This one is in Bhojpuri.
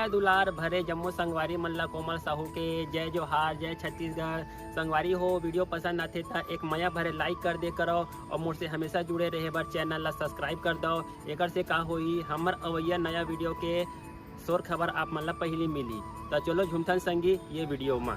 माया दुलार भरे जम्मू संगवारी मल्ला कोमल साहू के जय जोहार, जय छत्तीसगढ़। संगवारी हो वीडियो पसंद आते तो एक माया भरे लाइक कर दे करो और मुझसे हमेशा जुड़े रहे बर चैनल ला सब्सक्राइब कर दो। एक से का होई हमर अवैया नया वीडियो के शोर खबर आप मन ला पहली मिली। तो चलो झुमथन संगी ये वीडियो में।